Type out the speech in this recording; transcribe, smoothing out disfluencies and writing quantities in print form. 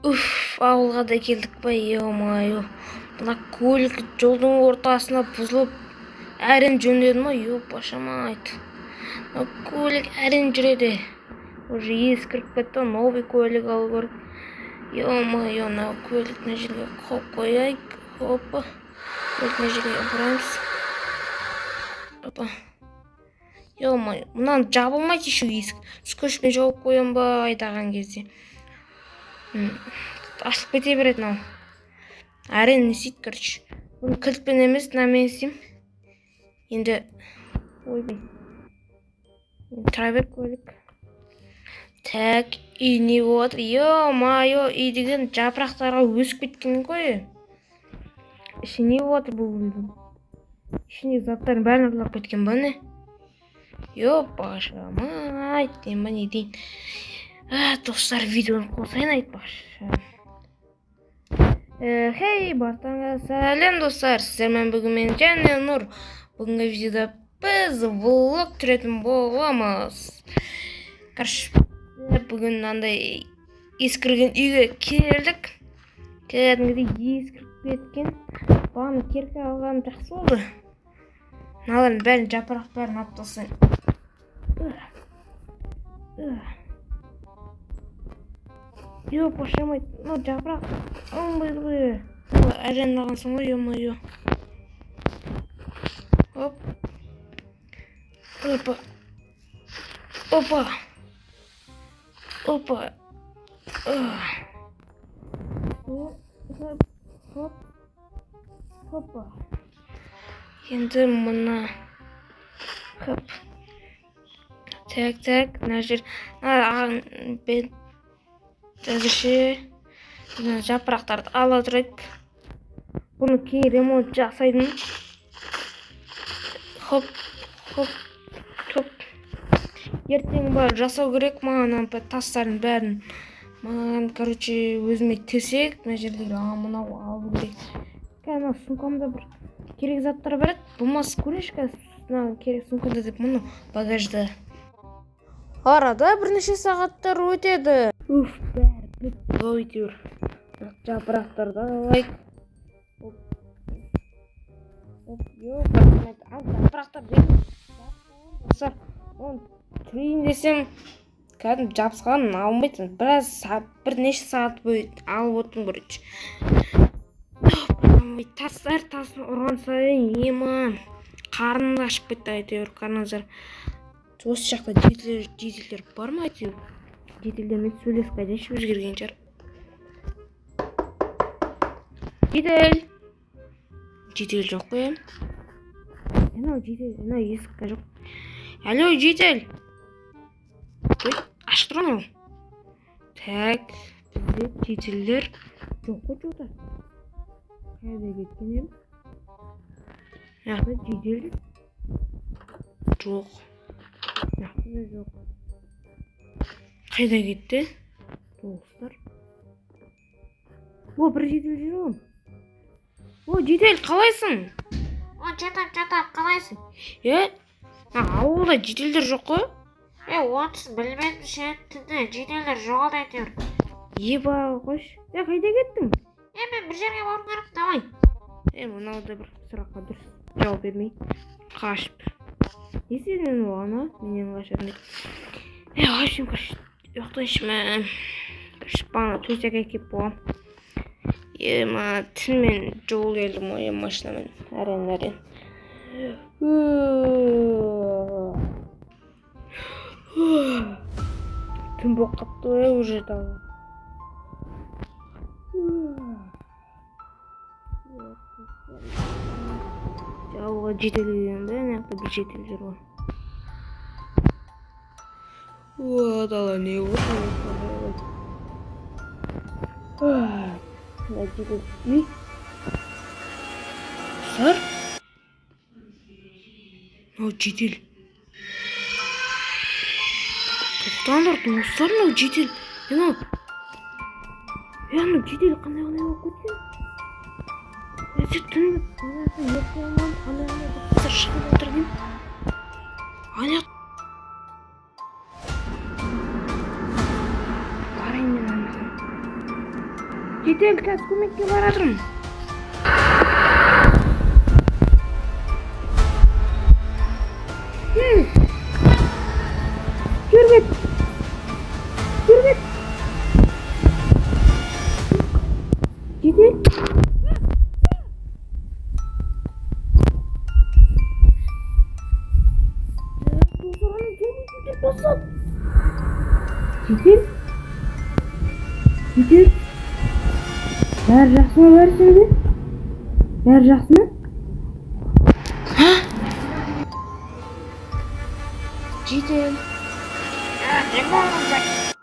Ауылға да келдік па, ё-моё. Мына көлік жолдың ортасына бұзылып, әрін жөндеді ма, ёпашамайт. Мына көлік әрін жүреді. Уже ескіріп кетті, новый көлік алу керек. Ё-моё, мына көлікні жерге қойып қояйық. Опа. Көлікні жерге апарамыз. Опа. Ё-моё, мынаны жабылмайды еще есік. Скотчпен жауып қоям ба айдаған кезде. Ашылып кете береді мынау. Әрең не істейді, короче. Бұны кілтпен емес, мынамен істеймін. Енді ойбай. Тұра бер көлік. Так, үй не болады? Ё-моё, үй деген жапырақтарға өсіп кеткен ғой. Іші не болады бұл үйдің? Ішіне заттардың бәрін ұрлап кеткен ба не? Ёпашамайт, деймін ба не дейін. Достар, видеоны қосайын айтпақшы. Хей, бартанға сәлем достар. Сіздермен бүгін мен және Нұр. Бүгінгі видеода біз влог түсіретін боламыз. Короче, бүгін мынандай ескірген үйге келдік. Кәдімгідей ескіріп кеткен. Бағаны керке алғаным жақсы болды. Мыналардың бәрін жапырақ бәрін алып тастайын. Ёпашамайт, ну жапырақ алынбайды ғой. Әрең алғансың ғой, ё-моё. Оп. Опа. Опа. Опа. Хоп. Опа. Енді мұна. Хоп. Так, мына жер. Бен әзірше жапырақтарды ала тұрайық. Бұны кейін ремонт жасайдым. Хоп. Ертең бар жасау керек маған тастардың бәрін. Маған, короче, өзіме тесек, мына жердегі мынау алу керек. Кәне сумкамда бір керек заттар бар еді. Болмаса көрейінші қазір керек сумкамда деп мұны багажда. Арада бірнеше сағаттар өтеді. Бәрі бітті өйтеуір. Жапырақтарды алайық. Жапырақтар деймін. Достар, оны түрейін десем, кәдім жабысқанын алмайтын. Бірнеше сағат бойы алып отырмын көрейінші. Тасын ұрған сайын еман. Қарнымды ашып кетті әйтеуір. Қарныңыздар. Осы жақта жетелер бар ма әйтеуір? Жетелермен сөйлесіп қайдан өзгерген шығар. Жетел жоқ қой. Анау есікке жоқ. Алло, жетел. Ашық тұр анау. Так, бізде жетелер жоқ қой жоқта. Қайда кеткен ем? Яғни жетел жоқ. Яғни жоқ. Қайда кетті? Достар. Бір жетел жүр. Жетел, қалайсың? Жатап, қалайсың? Ауылда жетелдер жоқ қой? Онсыз білмедім шетті, жетелдер жоғалды әйтеуір. Еба, қош. Қайда кеттің? Мен бір жерге бару керек, давай. Мынау бір сұраққа дұрыс жауап бермей қашып. Не істедің мен оған, менен қашатын деп. Қашым, ұйықтайшы мән. Бана төсек әкеп болам. Тілмен жол келдім ғой, машинамен. Әрен. Түн болып қапты ғой, уже тағы. Ауылға жетел деген бе, әнеқті бір жетел жүр ғой. Дала не болды? Жетел. Сар? Жетел. Тоқтаңдар, достар, жетел. Жетел қандай болып кеткен? Түн ертең қандай шығып отыр деймін. Барайын мен Жедел қазір көмекке баратырмын. Жүр бет. Жедел. Жедел. Бәрі жақсы ма бәрі сенде? Бәрі жақсы ма? Жедел. Ne olacak?